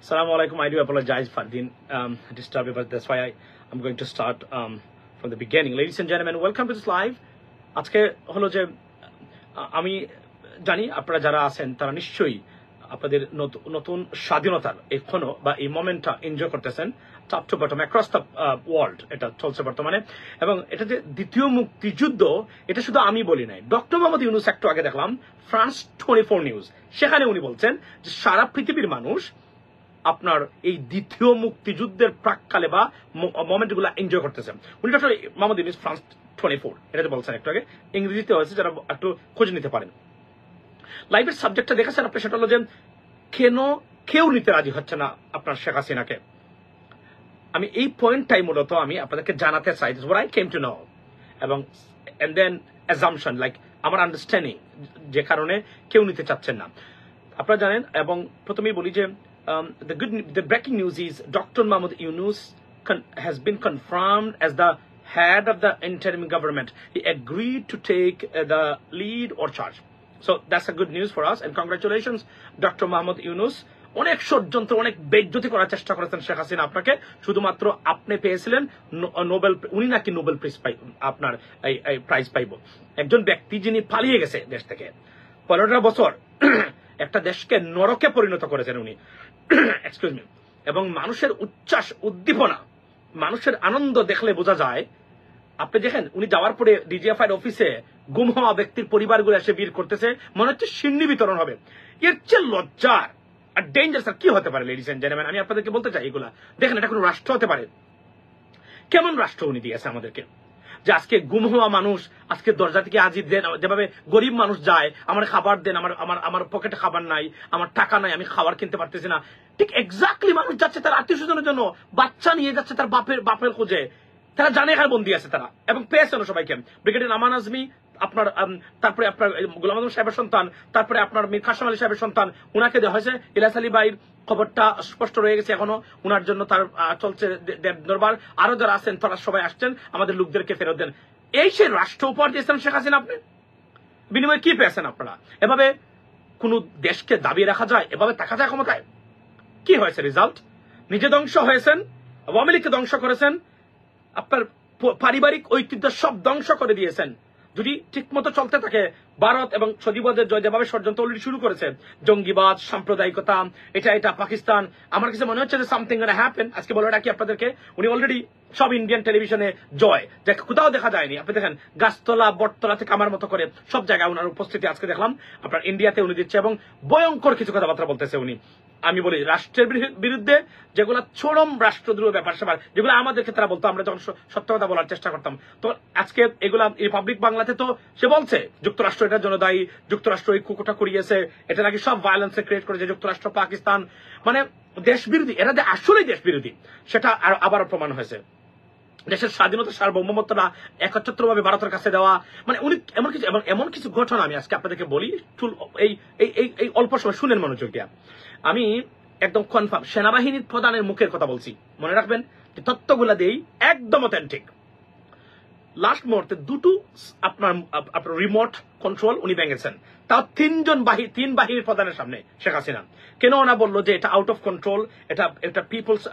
Assalamu alaikum. I do apologize for the disturb, but that's why I'm going to start from the beginning. Ladies and gentlemen, welcome to this live. আজকে হলো যে আমি জানি আপনারা যারা আছেন তারা নিশ্চয়ই আপনাদের নতুন স্বাধীনতার এই ক্ষণ বা এই মোমেন্টটা এনজয় করতেছেন top to bottom across the world. এটা চলছে বর্তমানে এবং এটা যে দ্বিতীয় মুক্তিযুদ্ধ এটা শুধু আমি বলি নাই, ডক্টর মোহাম্মদ ইউনূস একটু আগে দেখলাম ফ্রান্স 24 নিউজ, সেখানে উনি বলছেন যে সারা পৃথিবীর মানুষ আপনার এই দ্বিতীয় মুক্তিযুদ্ধের প্রাককালে বা মোমেন্টগুলো এনজয় করতেছেন। উনি ডক্টর মোহাম্মদ ইউনূস ফ্রান্স 24 এটাতে বলছেন একটু আগে, ইংরেজিতে হয়েছে, যারা একটু খোঁজ নিতে পারেন। লাইভের সাবজেক্টটা দেখেছেন আপনি, সেটা হলো যে কেন কেউ নিতে রাজি হচ্ছে না আপনার শেখ হাসিনাকে। আমি এই পয়েন্টটাই মূলত আমি আপনাদেরকে জানাতে চাই, what I came to know, এবং and then assumption like আমার আন্ডারস্ট্যান্ডিং যে কারণে কেউ নিতে চাচ্ছেন না আপনারা জানেন। এবং প্রথমেই বলি যে the breaking news is Dr. Mohammad Yunus has been confirmed as the head of the interim government. He agreed to take the lead or charge. So that's a good news for us and congratulations Dr. Mohammad Yunus. অনেক ষড়যন্ত্র, অনেক বেজ্জতি করার চেষ্টা করেছেন শেখ হাসিনা আপনাকে, শুধুমাত্র আপনি পেয়েছিলেন নোবেল, উনি নাকি নোবেল আপনার এই প্রাইজ পাইব। একজন ব্যক্তি যিনি পালিয়ে গেছে দেশ থেকে 15 বছর একটা দেশকে নরকে পরিণত করেছেন উনি, এক্সকিউজ মি, এবং মানুষের উচ্ছ্বাস উদ্দীপনা, মানুষের আনন্দ দেখলে বোঝা যায়। আপনি দেখেন উনি যাওয়ার পরে ডিজিএফআই অফিসে গুম হওয়া ব্যক্তির পরিবারগুলো এসে ভিড় করতেছে, মনে হচ্ছে সিন্নি বিতরণ হবে। এর চেয়ে লজ্জার আর ডেঞ্জারাস আর কি হতে পারে লেডিস এন্ড জেন্টলম্যান? আমি আপনাদেরকে বলতে চাই এগুলা দেখেন, এটা কোনো রাষ্ট্র হতে পারে? কেমন রাষ্ট্র উনি দিয়েছে আমাদেরকে, যে আজকে গুম হওয়া মানুষ আজকে দরজা থেকে আজিব দেন, যেভাবে গরিব মানুষ যায় আমার খাবার দেন, আমার পকেটে খাবার নাই, আমার টাকা নাই, আমি খাবার কিনতে পারতেছি না, ঠিক এক্স্যাক্টলি মানুষ যাচ্ছে তার আত্মীয় স্বজনের জন্য, বাচ্চা নিয়ে যাচ্ছে তার বাপের খোঁজে, তারা জানে এখানে বন্দি আছে তারা, এবং পেয়েছেন সবাইকে। ব্রিগেডিয়ার আমান আজমি আপনার, তারপরে আপনার গোলাম আজম সাহেবের সন্তান, তারপরে আপনার মীর কাসেম আলী সাহেবের সন্তান, উনাকে দেওয়া হয়েছে। ইলিয়াস আলী ভাইয়ের খবরটা স্পষ্ট রয়ে গেছে এখনো, উনার জন্য তার চলছে দেব দরবার, আরো যারা আছেন তারা সবাই আসছেন, আমাদের লোকদেরকে ফেরত দেন। এই সে রাষ্ট্র উপহার দিয়েছেন শেখ হাসিনা, আপনি বিনিময়ে কি পেয়েছেন আপনারা? এভাবে কোন দেশকে দাবিয়ে রাখা যায়? এভাবে থাকা যায় ক্ষমতায়? কি হয়েছে রেজাল্ট? নিজে ধ্বংস হয়েছেন, আওয়ামী লীগকে ধ্বংস করেছেন, আপনার পারিবারিক ঐতিহ্য সব ধ্বংস করে দিয়েছেন। যদি ঠিক মতো চলতে থাকে ভারত এবং সৌদিবাদের যেভাবে ষড়যন্ত্র অলরেডি শুরু করেছে, জঙ্গিবাদ, সাম্প্রদায়িকতা, এটা পাকিস্তান, আমার কাছে মনে হচ্ছে যে সামথিং গোনা হ্যাপেন। আজকে বলে রাখি আপনাদেরকে, উনি অলরেডি সব ইন্ডিয়ান টেলিভিশনে জয়, যে কোথাও দেখা যায়নি। আপনি দেখেন গাছতলা, বটতলা থেকে আমার মতো করে সব জায়গায় ওনার উপস্থিতি আজকে দেখলাম আপনার ইন্ডিয়াতে উনি দিচ্ছে, এবং ভয়ঙ্কর কিছু কথাবার্তা বলতেছে উনি। আমি বলি রাষ্ট্রের বিরুদ্ধে যেগুলো চরম রাষ্ট্রদ্রোহ ব্যাপার স্যাপার, যেগুলো আমাদেরকে তারা বলতো, আমরা যখন সত্য কথা বলার চেষ্টা করতাম, তো আজকে এগুলা রিপাবলিক বাংলাতে তো সে বলছে যুক্তরাষ্ট্র এটার জন্য দায়ী, যুক্তরাষ্ট্র এই কুকুরটা করিয়েছে, এটা নাকি সব ভায়োলেন্স ক্রিয়েট করেছে যুক্তরাষ্ট্র, পাকিস্তান, মানে দেশ বিরোধী, এরা যে আসলেই দেশ বিরোধী সেটা আবারও প্রমাণ হয়েছে। দেশের স্বাধীনতা, সার্বভৌমত্বটা একচ্ছত্রভাবে ভারতের কাছে দেওয়া, মানে উনি এমন কিছু ঘটনা আমি আজকে আপনাদেরকে বলি, এই অল্প সময় শুনেন মনোযোগ দিয়া। আমি একদম কনফার্ম সেনাবাহিনীর প্রধানের মুখের কথা বলছি, মনে রাখবেন যে তথ্যগুলা দেই একদম অথেন্টিক। লাস্ট মুহূর্তে দুটো আপনার রিমোট কন্ট্রোল উনি ভেঙেছেন, তাও তিন বাহিনীর প্রধানের সামনে শেখ হাসিনা। কেন ওনা বললো যে এটা আউট অফ কন্ট্রোল, এটা পিপলস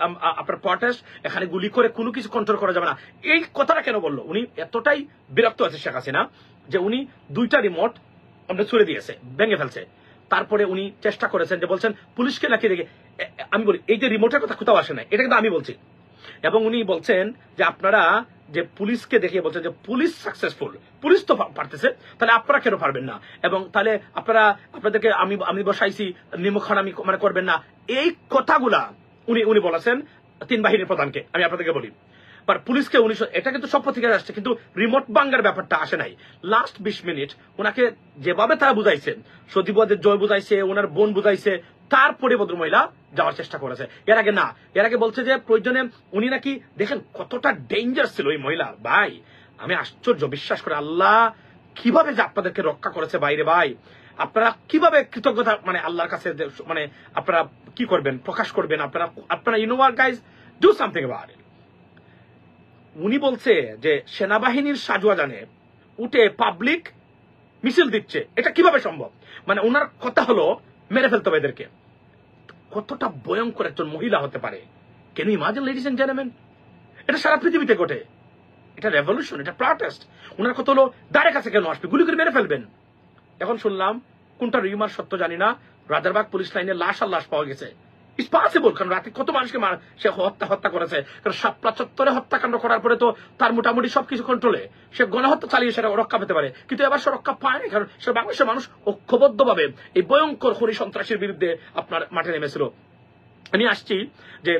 আপনার প্রটেস্ট, এখানে গুলি করে কোনো কিছু কন্ট্রোল করা যাবে না, এই কথাটা কেন বললো? উনি এতটাই বিরক্ত আছে শেখ হাসিনা যে উনি দুইটা রিমোট আমরা ছুড়ে দিয়েছে, ভেঙে ফেলছে। তারপরে উনি চেষ্টা করেছেন যে বলছেন পুলিশকে নাকি দেখে, আমি বলি এই যে রিমোটের কথা কোথাও আসে না, এটা কিন্তু আমি বলছি। এবং উনি বলছেন যে আপনারা যে পুলিশকে দেখিয়ে বলছেন যে পুলিশ সাকসেসফুল, পুলিশ তো পারতেছে, তাহলে আপনারা কেন পারবেন না? এবং তাহলে আপনাদেরকে আমি বসাইছি, নিমখান আমি মানে করবেন না, এই কথাগুলা উনি বলেছেন তিন বাহিনীর প্রধানকে। আমি আপনাদেরকে বলি পুলিশকে এটা কিন্তু সব পত্রিকায় আসছে, কিন্তু রিমোট বাঙ্গার ব্যাপারটা আসে নাই। লাস্ট 20 মিনিট ওনাকে যেভাবে তারা বুঝাইছেন, সজীবদের জয় বুঝাইছে, ওনার বোন বুঝাইছে, তারপরে ভদ্রমহিলা যাওয়ার চেষ্টা করেছে। এর আগে বলছে যে প্রয়োজনে উনি নাকি, দেখেন কতটা ডেঞ্জার ছিল ওই মহিলা। ভাই আমি আশ্চর্য, বিশ্বাস করে আল্লাহ কিভাবে যে আপনাদেরকে রক্ষা করেছে বাইরে। ভাই আপনারা কিভাবে কৃতজ্ঞতা মানে আল্লাহর কাছে মানে আপনারা কি করবেন, প্রকাশ করবেন আপনারা you know what guys, do something about it. উনি বলছে যে সেনাবাহিনীর সাজওয়াজানে উঠে পাবলিক মিছিল দিচ্ছে, এটা কিভাবে সম্ভব? মানে ওনার কথা হলো মেরে ফেলতে হবে এদেরকে। কতটা ভয়ঙ্কর একজন মহিলা হতে পারে। Can you imagine ladies and gentleman? এটা সারা পৃথিবীতে ঘটে, এটা রেভলিউশন, এটা প্রটেস্ট। ওনার কত হলো দ্বারে কাছে কেন আসবে, গুলি করে মেরে ফেলবেন। এখন শুনলাম কোনটা রিউমার সত্য জানি না, রাজারবাগ পুলিশ লাইনে লাশ আর লাশ পাওয়া গেছে। ইটস পসিবল, কারণ রাতে কত মানুষকে সে হত্যা করেছে। কারণ শাপলা চত্বরে হত্যাকাণ্ড করার পরে তো তার মোটামুটি সবকিছু কন্ট্রোলে, সে গণহত্যা চালিয়ে সেটা রক্ষা পেতে পারে, কিন্তু এবার সে রক্ষা পায়নি, কারণ সে বাংলাদেশের মানুষ ঐক্যবদ্ধভাবে এই ভয়ঙ্কর খনি সন্ত্রাসের বিরুদ্ধে আপনার মাঠে নেমেছিল। আমি আসছি যে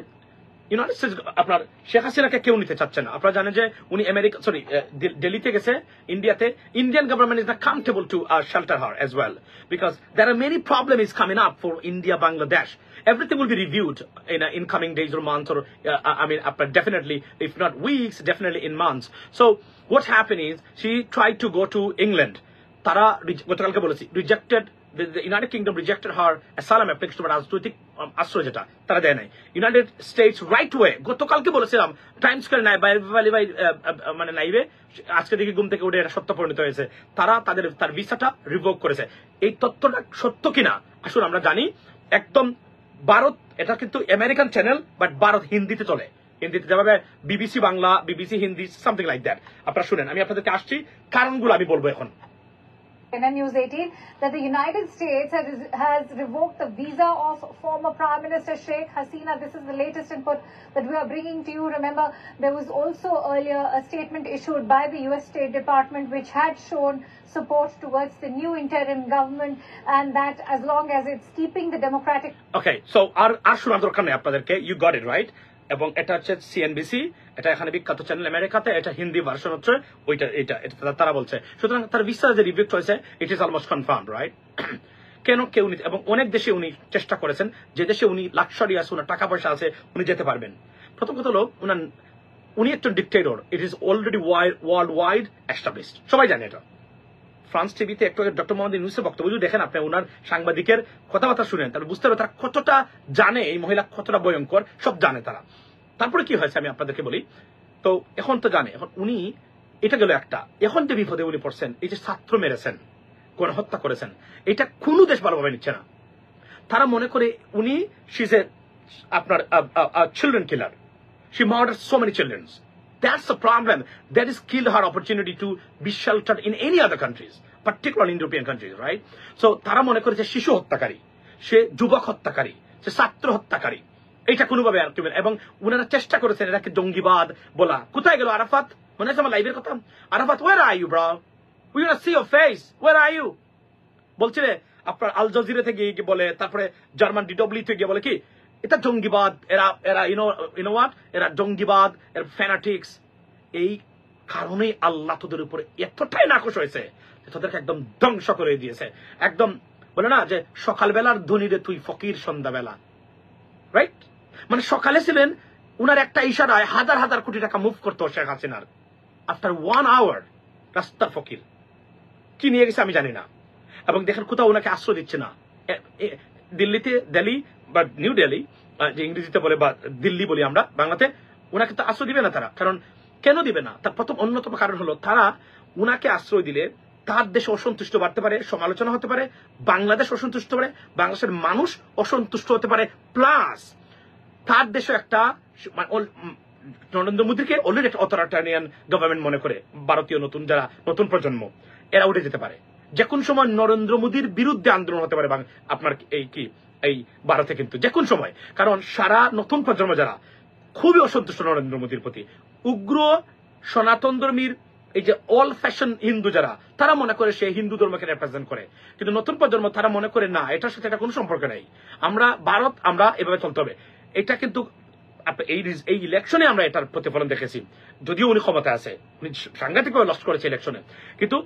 ইউনাইটেড স্টেটস আপনার শেখ হাসিনাকে কেউ নিতে চাচ্ছে না। আপনারা জানেন যে উনি দিল্লিতে গেছে, ইন্ডিয়াতে। Indian government is not comfortable to shelter her as well, because there are many problems coming up for India, Bangladesh. Everything will be reviewed in coming days or months, or definitely, if not weeks, definitely in months. So what happened is she tried to go to England. তারা গতকালকে বলেছি rejected, the United Kingdom rejected her asylum application, রাজনৈতিক আশ্রয় যেটা তারা দেয় নাই। United states right way, গতকালকে বলেছিলাম টাইম স্কয়ার নাই মানে নাইবে, আজকে দেখি ঘুম থেকে উঠে এটা সত্য পরিণত হয়েছে। তারা তার ভিসাটা রিভোক করেছে। এই তথ্যটা সত্য কিনা আসলে আমরা জানি। একদম ভারত, এটা কিন্তু আমেরিকান চ্যানেল, বাট ভারত হিন্দিতে চলে, হিন্দিতে যেভাবে BBC Bangla, BBC Hindi, something like that. আপনারা শুনেন, আমি আপনাদেরকে আসছি, কারণগুলো আমি বলবো এখন। News 18 that the United States has revoked the visa of former Prime Minister Sheikh Hasina. This is the latest input that we are bringing to you. Remember, there was also earlier a statement issued by the US State Department which had shown support towards the new interim government, and that as long as it's keeping the democratic... Okay, so আর শোনার দরকার নেই আপনাদেরকে, you got it right. এবং এটা হচ্ছে CNBC, এটা এখানে বিখ্যাত চ্যানেল আমেরিকাতে, এটা হিন্দি ভার্সন হচ্ছে ওইটা, এটা তারা বলছে। সুতরাং তার ভিসা যে রিজেক্ট হয়েছে, it is almost confirmed, right? কেন কেউ নিতে, এবং অনেক দেশে উনি চেষ্টা করেছেন, যে দেশে উনি লাক্সারি আছে, ওনার টাকা পয়সা আছে, উনি যেতে পারবেন। প্রথম কথা হলো উনি একজন dictator, it is already world wide established, সবাই জানে এটা। ফ্রান্স টিভিতে একটু ডক্টর মোহাম্মদ ইউনূসের বক্তব্য যদি দেখেন, আপনি ওনার সাংবাদিকের কথাবার্তা শুনেন, তাহলে বুঝতে হবে তারা কতটা জানে, এই মহিলা কতটা ভয়ঙ্কর, সব জানে তারা। তারপরে কি হয়েছে আমি আপনাদেরকে বলি। তো এখন তো জানে, এখন উনি, এটা গেল একটা। এখন যে বিপদে উনি পড়ছেন, এই যে ছাত্র মেরেছেন, গণহত্যা করেছেন, এটা কোনো দেশ ভালোভাবে নিচ্ছে না। তারা মনে করে উনি শি ইজ এ আপনার children killer, she murder so many children's. That's the problem. That is killed her opportunity to be sheltered in any other countries, particularly in European countries, right? So তারা মনে করে যে শিশু হত্যাকারী, সে যুবক হত্যাকারী, সে ছাত্র হত্যাকারী, এইটা কোনোভাবে আর কেউ। এবং ওনারা চেষ্টা করেছেন এটাকে জঙ্গিবাদ বলা। কোথায় গেল আরাফাত? মনে আছে আমার লাইভের কথা? Arafat, where are you bro? We want to see your face. Where are you? বলছিলে আপনার আল জাজিরা থেকে গিয়ে বলে, তারপরে জার্মান ডিডব্লিউ থেকে গিয়ে বলে কি এটা জঙ্গিবাদ, এরা ইউনো হোয়াট, এরা জঙ্গিবাদ, এর ফ্যানাটিক্স। এই কারণেই আল্লাহ তোদের উপরে এতটাই নাখোশ হয়েছে যে তোদেরকে একদম ধ্বংস করে দিয়েছে। একদম বলে না যে সকালবেলার ধনীরে তুই ফকির সন্ধ্যাবেলা, রাইট? মানে সকালে ছিলেন, উনার একটা ইশারায় হাজার হাজার কোটি টাকা মুভ করতো শেখ হাসিনার। আফটার 1 hour রাস্তার ফকির। কি নিয়ে গেছে আমি জানি না। এবং দেখেন কোথাও ওনাকে আশ্রয় দিচ্ছে না। দিল্লিতে, দিল্লি বা নিউ দিল্লি যে ইংরেজিতে বলে, বা দিল্লি বলি আমরা বাংলাতে, ওনাকে তো আশ্রয় দিবে না তারা। কারণ কেন দিবে না? তার প্রথম অন্যতম কারণ হলো, তারা উনাকে আশ্রয় দিলে তার দেশে অসন্তুষ্ট বাড়তে পারে, সমালোচনা হতে পারে, বাংলাদেশ অসন্তুষ্ট পারে, বাংলাদেশের মানুষ অসন্তুষ্ট হতে পারে, প্লাস তার দেশে একটা নরেন্দ্র মোদীকে অলরেডি একটা অথরিটারিয়ান গভর্নমেন্ট মনে করে ভারতীয় যারা নতুন প্রজন্ম, এরা উঠে যেতে পারে। যে কোন সময় নরেন্দ্র মোদীর বিরুদ্ধে আন্দোলন হতে পারে আপনার এই ভারতে, কিন্তু যে কোন সময়। কারণ সারা নতুন প্রজন্ম যারা খুবই অসন্তুষ্ট নরেন্দ্র মোদীর প্রতি, উগ্র সনাতন ধর্মীর এই যে অল ফ্যাশন হিন্দু যারা, তারা মনে করে সে হিন্দু ধর্মকে রিপ্রেজেন্ট করে, কিন্তু নতুন প্রজন্ম তারা মনে করে না, এটার সাথে এটা কোনো সম্পর্ক নেই। আমরা ভারত, আমরা এভাবে চলতে হবে। এটা কিন্তু এই ইলেকশনে আমরা এটার প্রতিফলন দেখেছি। যদিও উনি ক্ষমতা আছে, উনি সাংঘাতিকভাবে লস্ট করেছে ইলেকশনে, কিন্তু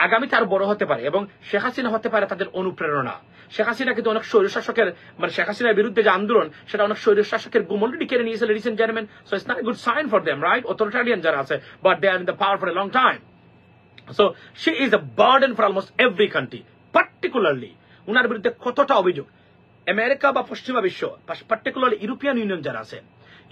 আগামীতে আরো বড় হতে পারে। এবং শেখ হাসিনা হতে পারে তাদের অনুপ্রেরণা। শেখ হাসিনা কিন্তু অনেক স্বৈরশাসকের, মানে শেখ হাসিনার বিরুদ্ধে যে আন্দোলন, সেটা অনেক স্বৈরশাসকের গুম অলরেডি কেড়ে নিয়েছে, ladies and gentleman. So it's not a good sign for them, right? Authoritarian যারা আছে, but they are in the power for a long time. So she is a burden for almost every country. Particularly উনার বিরুদ্ধে কতটা অভিযোগ America বা পশ্চিমা বিশ্ব, particularly European Union যারা আছে,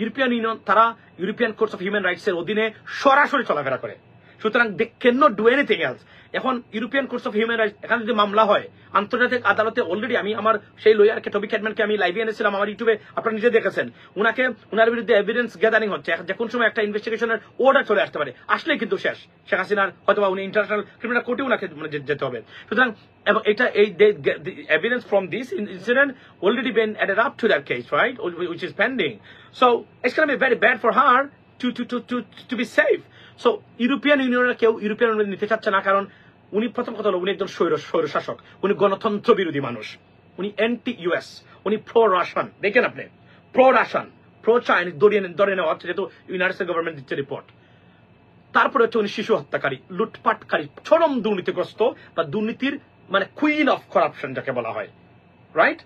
ইউরোপিয়ান ইউনিয়ন, তারা European courts of human rights এর অধীনে সরাসরি চলাফেরা করে। সুতরাং they can not do anything else. এখন European courts of human rights এখানে যদি মামলা হয়, আন্তর্জাতিক আদালতে অলরেডি আমি আমার সেই লয়ারকে টবি ক্যাডম্যানকে আমি লাইভে এনেছিলাম আমার ইউটিউবে, আপনারা নিজে দেখেছেন, উনার বিরুদ্ধে এভিডেন্স গ্যাদারিং হচ্ছে। যে কোন সময় একটা ইনভেস্টিগেশনের অর্ডার চলে আসতে পারে, আসলেই কিন্তু শেষ শেখ হাসিনার, হয়তো উনি ইন্টারন্যাশনাল ক্রিমিনাল কোর্টে উনাকে যেতে হবে। সুতরাং এবং এটা এই evidence from this incident already been added up to that case, right, which is pending. So it's going to be very bad for her to be safe. So European ইউনিয়নের কেউ ইউরোপিয়ান ইউনিয়ন নিতে চাচ্ছে না, কারণ উনি প্রথম কথা হলো উনি একজন স্বৈর শাসক, উনি গণতন্ত্র বিরোধী মানুষ, উনি অ্যান্টি ইউএস, উনি প্রো রাশিয়ান, দেখেন আপনি, প্রো রাশিয়ান, প্রো চাইনিজ ধরে নেওয়া হচ্ছে, যেহেতু ইউনাইটেড স্টেটস গভর্নমেন্ট দিচ্ছে রিপোর্ট। তারপরে হচ্ছে উনি শিশু হত্যাকারী, লুটপাটকারী, চরম দুর্নীতিগ্রস্ত, বা দুর্নীতির মানে কুইন অফ করাপশন যাকে বলা হয়, রাইট,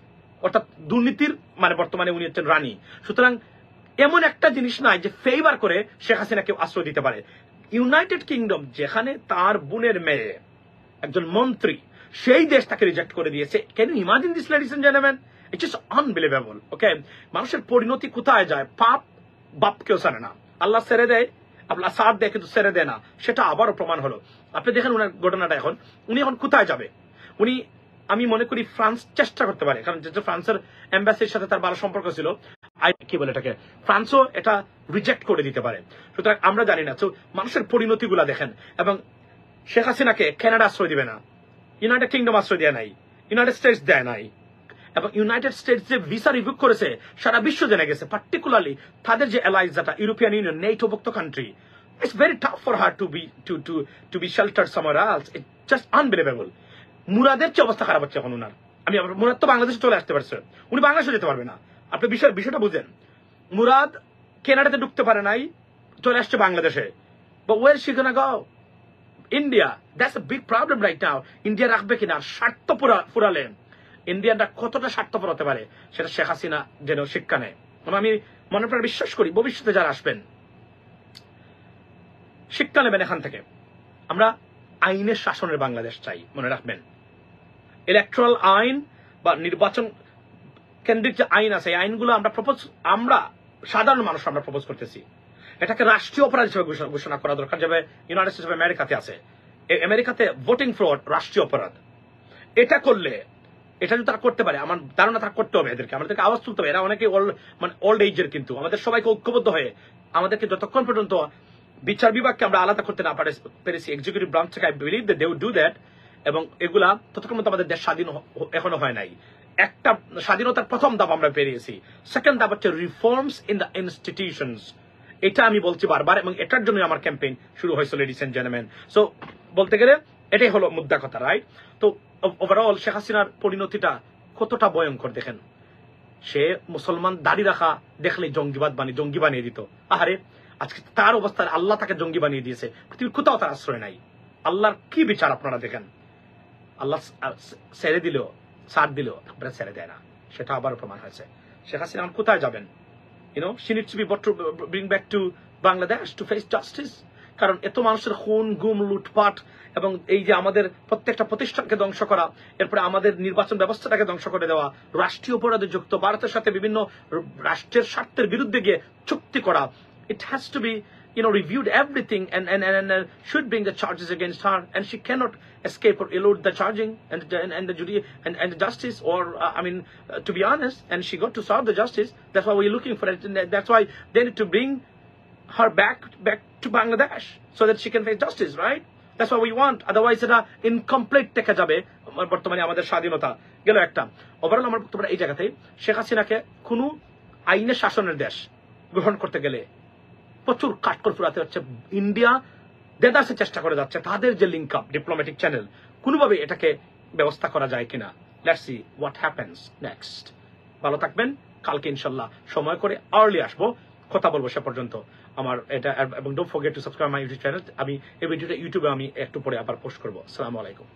অর্থাৎ দুর্নীতির মানে বর্তমানে উনি হচ্ছেন রানী। সুতরাং এমন একটা জিনিস নাই যে ফেভার করে শেখ হাসিনাকে আশ্রয় দিতে পারে। ইউনাইটেড কিংডম, যেখানে তার বোনের মেয়ে একজন মন্ত্রী, সেই দেশ তাকে রিজেক্ট করে দিয়েছে। Can you imagine this, ladies and gentleman? It's is unbelievable. Okay, মানুষের পরিণতি কোথায় যায়? পাপ বাপকেও ছাড়ে না, আল্লাহ ছেড়ে দেয়, আল্লাহ সাথ দেয় কিন্তু ছেড়ে দেয় না, সেটা আবারও প্রমাণ হলো। আপনি দেখেন উনার ঘটনাটা, এখন উনি এখন কোথায় যাবে? উনি, আমি মনে করি ফ্রান্স চেষ্টা করতে পারে, কারণ যেহেতু ফ্রান্সের এম্বাসির সাথে তার ভালো সম্পর্ক ছিল, কি বলে এটাকে, ফ্রান্সও এটা রিজেক্ট করে দিতে পারে। সুতরাং আমরা জানি না। তো মানুষের পরিণতিগুলা দেখেন। এবং শেখ হাসিনাকে কানাডা আশ্রয় দিবে না, ইউনাইটেড কিংডম আশ্রয় দেয় নাই, ইউনাইটেড স্টেটস দেয় নাই, এবং ইউনাইটেড স্টেটস যে ভিসা রিভিউ করেছে সারা বিশ্ব জেনে গেছে, পার্টিকুলারলি তাদের যে অ্যালাইজ, যেটা ইউরোপিয়ান ইউনিয়ন, নেটোভুক্ত country, it's very tough for her to be sheltered somewhere else. It's just unbelievable. মুরাদের চেয়ে অবস্থা খারাপ হচ্ছে এখন উনার। মুরাদ তো বাংলাদেশে চলে আসতে পারছে, উনি বাংলাদেশে যেতে পারবে না। আপনি বিষয়টা বুঝেন, মুরাদ কানাডাতে ঢুকতে পারে নাই, চলে আসছে বাংলাদেশে। But where is she gonna go? India. That's a big problem right now. India রাখবে কিনা? স্বার্থ ফুরালে ইন্ডিয়ানরা কতটা স্বার্থপর হতে পারে সেটা শেখ হাসিনা যেন শিক্ষা নেয়। আমি মনে প্রাণ বিশ্বাস করি ভবিষ্যতে যারা আসবেন শিক্ষা নেবেন এখান থেকে। আমরা আইনের শাসনের বাংলাদেশ চাই, মনে রাখবেন। ইলেকট্রাল আইন বা নির্বাচন কেন্দ্রিক যে আইন আছে, এই আইনগুলো আমরা সাধারণ মানুষ আমরা প্রপোজ করতেছি। এটাকে রাষ্ট্রীয় অপরাধ হিসেবে ঘোষণা করা দরকার, যাবে ইউনাইটেড স্টেটস অফ আমেরিকাতে আছে। আমেরিকাতে ভোটিং ফ্রড রাষ্ট্রীয় অপরাধ। এটা করলে, এটা যদি তারা করতে পারে, আমার ধারণা তারা করতে হবে, আমাদেরকে আওয়াজ তুলতে হবে। এরা অনেকে ওল্ড এজের, কিন্তু আমাদের সবাইকে ঐক্যবদ্ধ হয়ে আমাদেরকে যতক্ষণ পর্যন্ত বিচার বিভাগকে আমরা আলাদা করতে না পেরেছি এক্সিকিউটিভ ব্রাঞ্চ থেকে, I believe that they will do that. এবং এগুলা ততক্ষণ মতো আমাদের দেশ স্বাধীন এখনো হয় নাই। একটা স্বাধীনতার প্রথম ধাপ আমরা পেরিয়েছি। সেকেন্ড ধাপ হচ্ছে রিফর্মস ইন দ্য ইনস্টিটিউশনস। এটা আমি বলছি বারবার, এবং এটার জন্য আমার ক্যাম্পেইন শুরু হয়েছে, লেডিস এন্ড জেন্টলম্যান। সো বলতে গেলে এটাই হলো মুদ্রা কথা, রাইট? তো ওভারঅল শেখ হাসিনার পরিণতিটা কতটা ভয়ঙ্কর দেখেন। সে মুসলমান দাড়ি রাখা দেখলে জঙ্গি বানিয়ে দিত। আহারে, আজকে তার অবস্থা, আল্লাহ তাকে জঙ্গি বানিয়ে দিয়েছে। পৃথিবীর কোথাও তার আশ্রয় নাই। আল্লাহর কি বিচার আপনারা দেখেন। আল্লাহ ছেড়ে দিল, ছাড় দিল, তারপরে ছেড়ে দেয় না, সেটা আবার প্রমাণ হয়েছে। শেখ হাসিনা কোথায় যাবেন? She needs to be brought to bring back to Bangladesh to face justice. কারণ এত মানুষের খুন, গুম, লুটপাট, এবং এই যে আমাদের প্রত্যেকটা প্রতিষ্ঠানকে ধ্বংস করা, এরপরে আমাদের নির্বাচন ব্যবস্থাটাকে ধ্বংস করে দেওয়া, রাষ্ট্রীয় অপরাধে যুক্ত, ভারতের সাথে বিভিন্ন রাষ্ট্রের স্বার্থের বিরুদ্ধে গিয়ে চুক্তি করা। It has to be reviewed everything and should bring the charges against her, and she cannot escape or elude the charging and the justice, or to be honest, and she got to serve the justice. That's why we're looking for it, and that's why they need to bring her back to Bangladesh so that she can face justice, right? That's what we want. Otherwise এটা incomplete থেকে যাবে বর্তমানে আমাদের স্বাধীনতা গেল একটা। Overall আমার বক্তব্যটা এই জায়গাতেই, শেখ হাসিনাকে কোনো আইনের শাসনের দেশ গ্রহণ করতে গেলে প্রচুর কাঠকর ফুরাতে হচ্ছে। ইন্ডিয়া দেদারসে চেষ্টা করে যাচ্ছে, তাদের যে লিঙ্ক আপ ডিপ্লোম্যাটিক চ্যানেল, কোনোভাবে এটাকে ব্যবস্থা করা যায় কিনা। Let's see what happens next. ভালো থাকবেন, কালকে ইনশাল্লাহ সময় করে আর্লি আসবো, কথা বলবো সে পর্যন্ত আমার এটা। এবং don't forget to subscribe my YouTube channel. আমি এই ভিডিওটা ইউটিউবে আমি একটু পরে আবার পোস্ট করবো। আসসালামু আলাইকুম।